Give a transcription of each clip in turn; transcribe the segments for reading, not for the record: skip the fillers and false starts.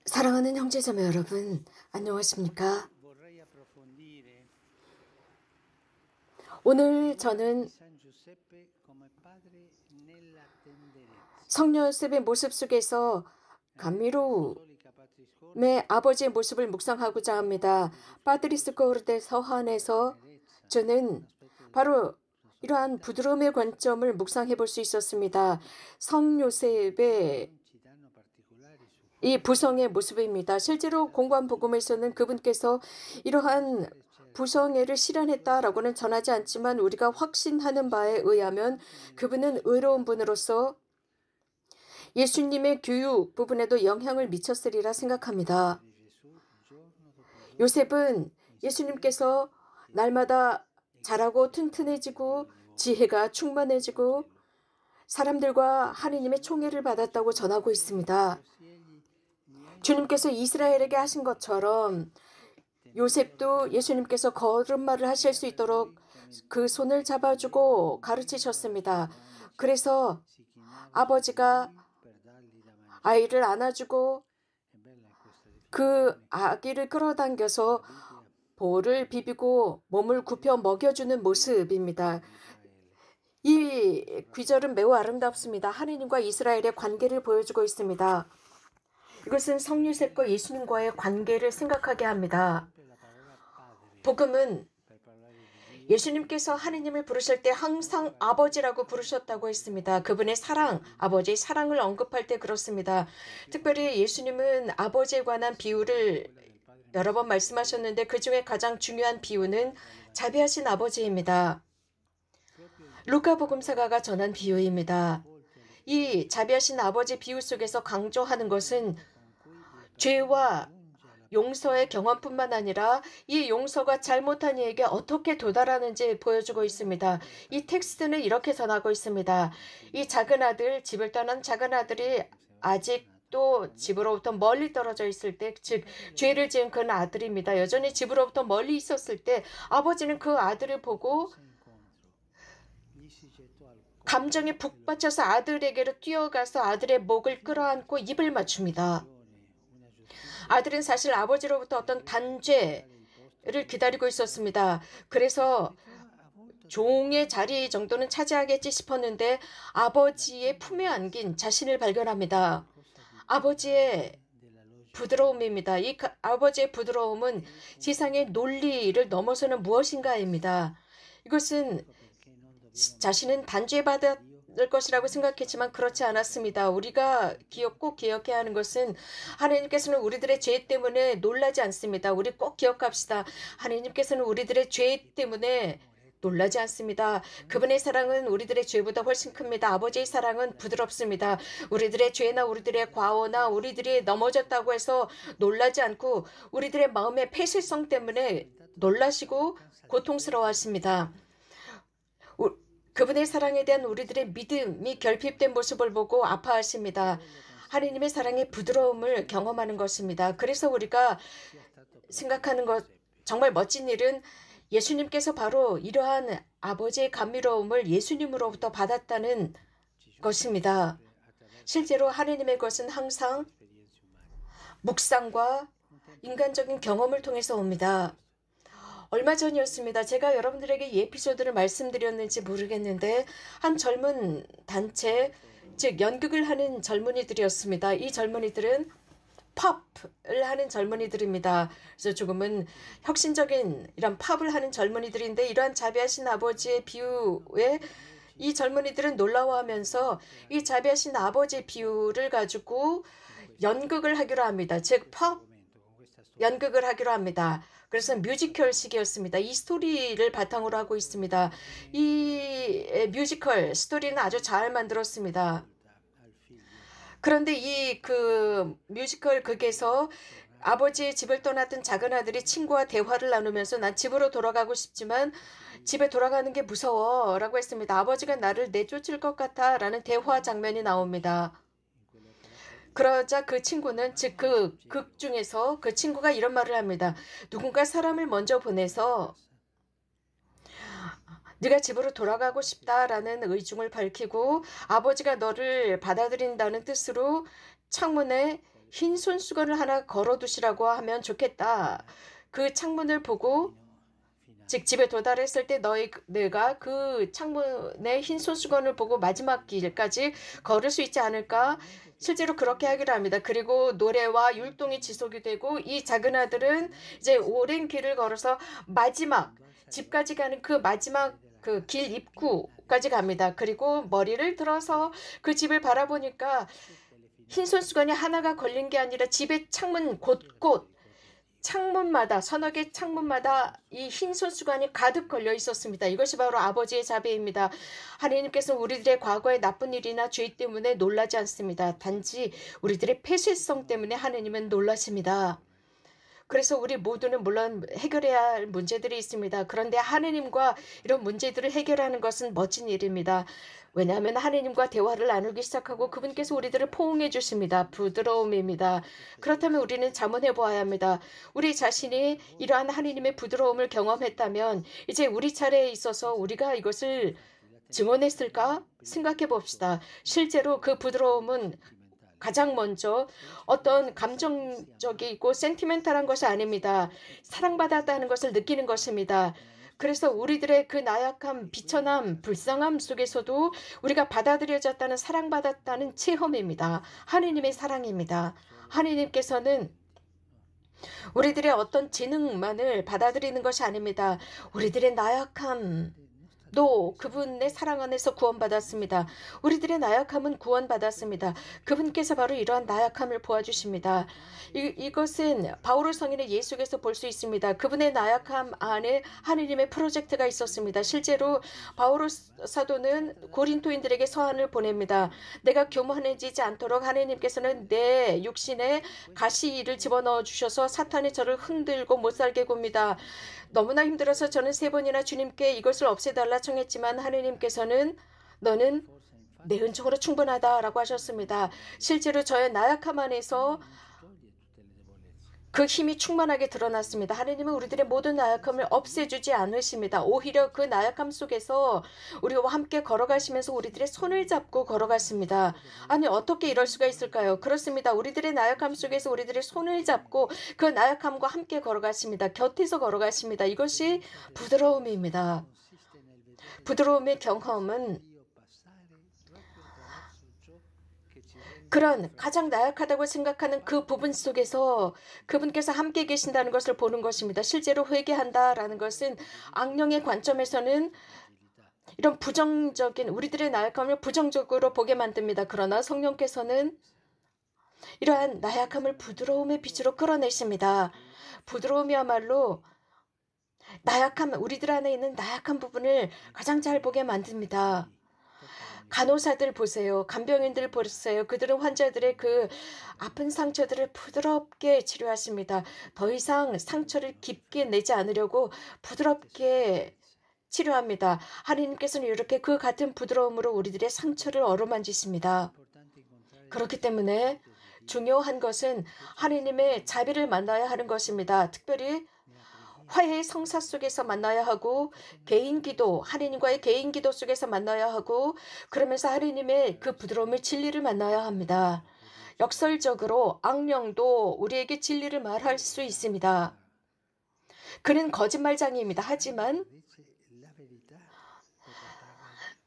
사랑하는 형제자매 여러분, 안녕하십니까? 오늘 저는 성녀 요셉의 모습 속에서 감미로움의 아버지의 모습을 묵상하고자 합니다. 파드리스 코르데 서한에서 저는 바로 이러한 부드러움의 관점을 묵상해 볼 수 있었습니다. 성요셉의 이 부성의 모습입니다. 실제로 공부한 복음에서는 그분께서 이러한 부성애를 실현했다라고는 전하지 않지만 우리가 확신하는 바에 의하면 그분은 의로운 분으로서 예수님의 교육 부분에도 영향을 미쳤으리라 생각합니다. 요셉은 예수님께서 날마다 자라고 튼튼해지고 지혜가 충만해지고 사람들과 하느님의 총애를 받았다고 전하고 있습니다. 주님께서 이스라엘에게 하신 것처럼 요셉도 예수님께서 걸음마를 하실 수 있도록 그 손을 잡아주고 가르치셨습니다. 그래서 아버지가 아이를 안아주고 그 아기를 끌어당겨서 볼을 비비고 몸을 굽혀 먹여주는 모습입니다. 이 귀절은 매우 아름답습니다. 하느님과 이스라엘의 관계를 보여주고 있습니다. 이것은 성요셉과 예수님과의 관계를 생각하게 합니다. 복음은 예수님께서 하느님을 부르실 때 항상 아버지라고 부르셨다고 했습니다. 그분의 사랑, 아버지의 사랑을 언급할 때 그렇습니다. 특별히 예수님은 아버지에 관한 비유를 여러 번 말씀하셨는데 그 중에 가장 중요한 비유는 자비하신 아버지입니다. 루카 복음사가가 전한 비유입니다. 이 자비하신 아버지 비유 속에서 강조하는 것은 죄와 용서의 경험뿐만 아니라 이 용서가 잘못한 이에게 어떻게 도달하는지 보여주고 있습니다. 이 텍스트는 이렇게 전하고 있습니다. 이 작은 아들, 집을 떠난 작은 아들이 아직도 집으로부터 멀리 떨어져 있을 때, 즉 죄를 지은 그 아들입니다. 여전히 집으로부터 멀리 있었을 때 아버지는 그 아들을 보고 감정에 북받쳐서 아들에게로 뛰어가서 아들의 목을 끌어안고 입을 맞춥니다. 아들은 사실 아버지로부터 어떤 단죄를 기다리고 있었습니다. 그래서 종의 자리 정도는 차지하겠지 싶었는데 아버지의 품에 안긴 자신을 발견합니다. 아버지의 부드러움입니다. 이 아버지의 부드러움은 세상의 논리를 넘어서는 무엇인가입니다. 이것은 자신은 단죄받을 것이라고 생각했지만 그렇지 않았습니다. 우리가 꼭 기억해야 하는 것은 하나님께서는 우리들의 죄 때문에 놀라지 않습니다. 우리 꼭 기억합시다. 하나님께서는 우리들의 죄 때문에 놀라지 않습니다. 그분의 사랑은 우리들의 죄보다 훨씬 큽니다. 아버지의 사랑은 부드럽습니다. 우리들의 죄나 우리들의 과오나 우리들이 넘어졌다고 해서 놀라지 않고 우리들의 마음의 폐쇄성 때문에 놀라시고 고통스러워하십니다. 그분의 사랑에 대한 우리들의 믿음이 결핍된 모습을 보고 아파하십니다. 하느님의 사랑의 부드러움을 경험하는 것입니다. 그래서 우리가 생각하는 것 정말 멋진 일은 예수님께서 바로 이러한 아버지의 감미로움을 예수님으로부터 받았다는 것입니다. 실제로 하느님의 것은 항상 묵상과 인간적인 경험을 통해서 옵니다. 얼마 전이었습니다. 제가 여러분들에게 이 에피소드를 말씀드렸는지 모르겠는데 한 젊은 단체, 즉 연극을 하는 젊은이들이었습니다. 이 젊은이들은 팝을 하는 젊은이들입니다. 그래서 조금은 혁신적인 이런 팝을 하는 젊은이들인데 이러한 자비하신 아버지의 비유에 이 젊은이들은 놀라워하면서 이 자비하신 아버지의 비유를 가지고 연극을 하기로 합니다. 즉 팝 연극을 하기로 합니다. 그래서 뮤지컬식이었습니다. 이 스토리를 바탕으로 하고 있습니다. 이 뮤지컬 스토리는 아주 잘 만들었습니다. 그런데 이 뮤지컬 극에서 아버지의 집을 떠났던 작은 아들이 친구와 대화를 나누면서 난 집으로 돌아가고 싶지만 집에 돌아가는 게 무서워 라고 했습니다. 아버지가 나를 내쫓을 것 같아 라는 대화 장면이 나옵니다. 그러자 그 친구는 즉 그 극 중에서 그 친구가 이런 말을 합니다. 누군가 사람을 먼저 보내서 네가 집으로 돌아가고 싶다라는 의중을 밝히고 아버지가 너를 받아들인다는 뜻으로 창문에 흰 손수건을 하나 걸어두시라고 하면 좋겠다. 그 창문을 보고 즉 집에 도달했을 때 내가 그 창문에 흰 손수건을 보고 마지막 길까지 걸을 수 있지 않을까? 실제로 그렇게 하기로 합니다. 그리고 노래와 율동이 지속이 되고 이 작은 아들은 이제 오랜 길을 걸어서 마지막 집까지 가는 그 마지막 그 길 입구까지 갑니다. 그리고 머리를 들어서 그 집을 바라보니까 흰 손수건이 하나가 걸린 게 아니라 집의 창문 곳곳 창문마다 서너 개 창문마다 이 흰 손수건이 가득 걸려 있었습니다. 이것이 바로 아버지의 자비입니다. 하나님께서 우리들의 과거의 나쁜 일이나 죄 때문에 놀라지 않습니다. 단지 우리들의 폐쇄성 때문에 하나님은 놀라십니다. 그래서 우리 모두는 물론 해결해야 할 문제들이 있습니다. 그런데 하느님과 이런 문제들을 해결하는 것은 멋진 일입니다. 왜냐하면 하느님과 대화를 나누기 시작하고 그분께서 우리들을 포옹해 주십니다. 부드러움입니다. 그렇다면 우리는 자문해 보아야 합니다. 우리 자신이 이러한 하느님의 부드러움을 경험했다면 이제 우리 차례에 있어서 우리가 이것을 증언했을까? 생각해 봅시다. 실제로 그 부드러움은 가장 먼저 어떤 감정적이고 센티멘탈한 것이 아닙니다. 사랑받았다는 것을 느끼는 것입니다. 그래서 우리들의 그 나약함, 비천함, 불쌍함 속에서도 우리가 받아들여졌다는 사랑받았다는 체험입니다. 하느님의 사랑입니다. 하느님께서는 우리들의 어떤 재능만을 받아들이는 것이 아닙니다. 우리들의 나약함, 또 그분의 사랑 안에서 구원받았습니다. 우리들의 나약함은 구원받았습니다. 그분께서 바로 이러한 나약함을 보아주십니다. 이것은 바오로 성인의 예수에서 볼 수 있습니다. 그분의 나약함 안에 하느님의 프로젝트가 있었습니다. 실제로 바오로 사도는 고린토인들에게 서한을 보냅니다. 내가 교만해지지 않도록 하느님께서는 내 육신에 가시를 집어넣어 주셔서 사탄이 저를 흔들고 못살게 굽니다. 너무나 힘들어서 저는 3번이나 주님께 이것을 없애달라 청했지만 하느님께서는 너는 내 은총으로 충분하다라고 하셨습니다. 실제로 저의 나약함 안에서 그 힘이 충만하게 드러났습니다. 하느님은 우리들의 모든 나약함을 없애주지 않으십니다. 오히려 그 나약함 속에서 우리와 함께 걸어가시면서 우리들의 손을 잡고 걸어갔습니다. 아니 어떻게 이럴 수가 있을까요? 그렇습니다. 우리들의 나약함 속에서 우리들의 손을 잡고 그 나약함과 함께 걸어가십니다. 곁에서 걸어가십니다. 이것이 부드러움입니다. 부드러움의 경험은 그런 가장 나약하다고 생각하는 그 부분 속에서 그분께서 함께 계신다는 것을 보는 것입니다. 실제로 회개한다라는 것은 악령의 관점에서는 이런 부정적인 우리들의 나약함을 부정적으로 보게 만듭니다. 그러나 성령께서는 이러한 나약함을 부드러움의 빛으로 끌어내십니다. 부드러움이야말로 우리들 안에 있는 나약한 부분을 가장 잘 보게 만듭니다. 간호사들 보세요. 간병인들 보세요. 그들은 환자들의 그 아픈 상처들을 부드럽게 치료하십니다. 더 이상 상처를 깊게 내지 않으려고 부드럽게 치료합니다. 하나님께서는 이렇게 그 같은 부드러움으로 우리들의 상처를 어루만지십니다. 그렇기 때문에 중요한 것은 하나님의 자비를 만나야 하는 것입니다. 특별히 화해의 성사 속에서 만나야 하고 개인 기도, 하나님과의 개인 기도 속에서 만나야 하고 그러면서 하나님의 그 부드러움의 진리를 만나야 합니다. 역설적으로 악령도 우리에게 진리를 말할 수 있습니다. 그는 거짓말장애입니다. 하지만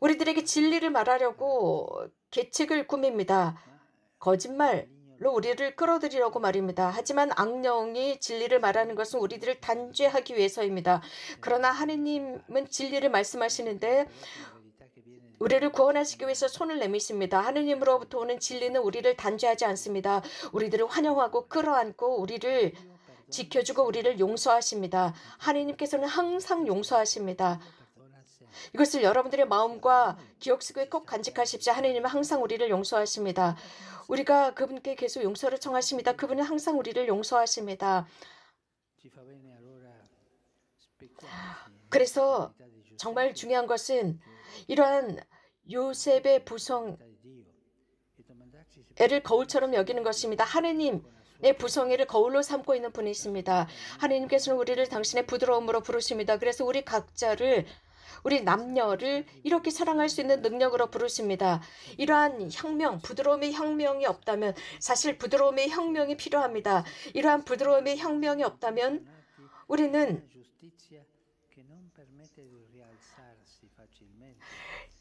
우리들에게 진리를 말하려고 계책을 꾸밉니다. 거짓말로 우리를 끌어들이려고 말입니다. 하지만 악령이 진리를 말하는 것은 우리들을 단죄하기 위해서입니다. 그러나 하느님은 진리를 말씀하시는데 우리를 구원하시기 위해서 손을 내미십니다. 하느님으로부터 오는 진리는 우리를 단죄하지 않습니다. 우리들을 환영하고 끌어안고 우리를 지켜주고 우리를 용서하십니다. 하느님께서는 항상 용서하십니다. 이것을 여러분들의 마음과 기억 속에 꼭 간직하십시오. 하느님은 항상 우리를 용서하십니다. 우리가 그분께 계속 용서를 청하십니다. 그분은 항상 우리를 용서하십니다. 그래서 정말 중요한 것은 이러한 요셉의 부성애를 거울처럼 여기는 것입니다. 하느님의 부성애를 거울로 삼고 있는 분이십니다. 하느님께서는 우리를 당신의 부드러움으로 부르십니다. 그래서 우리 각자를 우리 남녀를 이렇게 사랑할 수 있는 능력으로 부르십니다. 이러한 혁명, 부드러움의 혁명이 없다면 사실 부드러움의 혁명이 필요합니다. 이러한 부드러움의 혁명이 없다면 우리는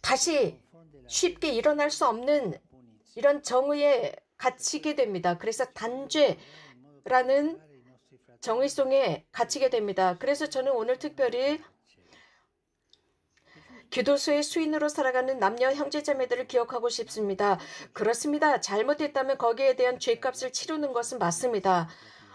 다시 쉽게 일어날 수 없는 이런 정의에 갇히게 됩니다. 그래서 단죄라는 정의송에 갇히게 됩니다. 그래서 저는 오늘 특별히 교도소의 수인으로 살아가는 남녀 형제자매들을 기억하고 싶습니다. 그렇습니다. 잘못했다면 거기에 대한 죄값을 치르는 것은 맞습니다.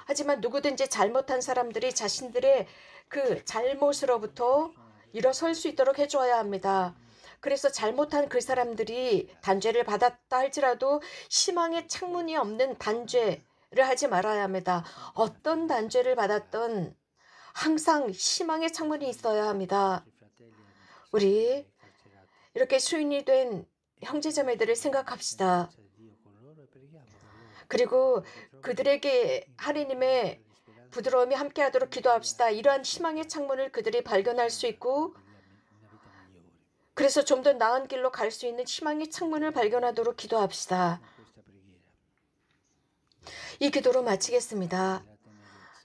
하지만 누구든지 잘못한 사람들이 자신들의 그 잘못으로부터 일어설 수 있도록 해줘야 합니다. 그래서 잘못한 그 사람들이 단죄를 받았다 할지라도 희망의 창문이 없는 단죄를 하지 말아야 합니다. 어떤 단죄를 받았던 항상 희망의 창문이 있어야 합니다. 우리 이렇게 수인이 된 형제자매들을 생각합시다. 그리고 그들에게 하느님의 부드러움이 함께하도록 기도합시다. 이러한 희망의 창문을 그들이 발견할 수 있고 그래서 좀 더 나은 길로 갈 수 있는 희망의 창문을 발견하도록 기도합시다. 이 기도로 마치겠습니다.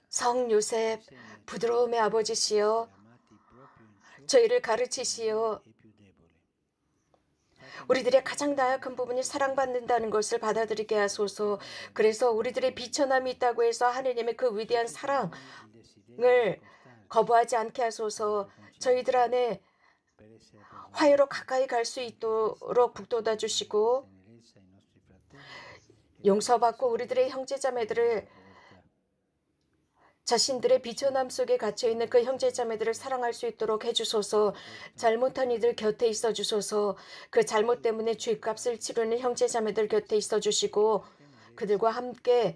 성 요셉, 부드러움의 아버지시여, 저희를 가르치시어 우리들의 가장 나약한 부분이 사랑받는다는 것을 받아들이게 하소서. 그래서 우리들의 비천함이 있다고 해서 하느님의 그 위대한 사랑을 거부하지 않게 하소서. 저희들 안에 화해로 가까이 갈 수 있도록 북돋아 주시고 용서받고 우리들의 형제자매들을 자신들의 비천함 속에 갇혀있는 그 형제자매들을 사랑할 수 있도록 해주소서. 잘못한 이들 곁에 있어 주소서. 그 잘못 때문에 죄값을 치르는 형제자매들 곁에 있어 주시고 그들과 함께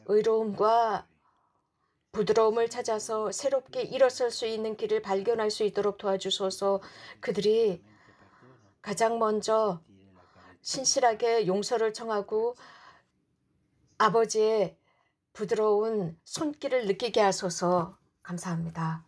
의로움과 부드러움을 찾아서 새롭게 일어설 수 있는 길을 발견할 수 있도록 도와주소서. 그들이 가장 먼저 신실하게 용서를 청하고 아버지의 부드러운 손길을 느끼게 하소서. 감사합니다.